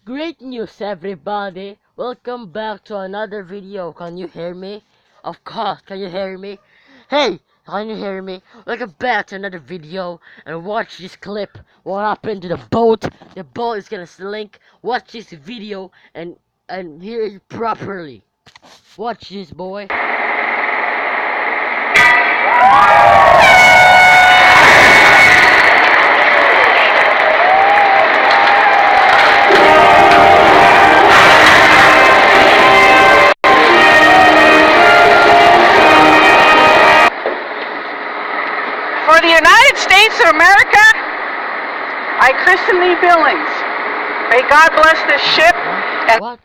Great news, everybody! Welcome back to another video. Can you hear me? Of course, can you hear me? Hey, can you hear me? Welcome back to another video, and watch this clip. What happened to the boat? The boat is gonna slink. Watch this video and hear it properly. Watch this, boy. For the United States of America, I christen thee Billings. May God bless this ship and What?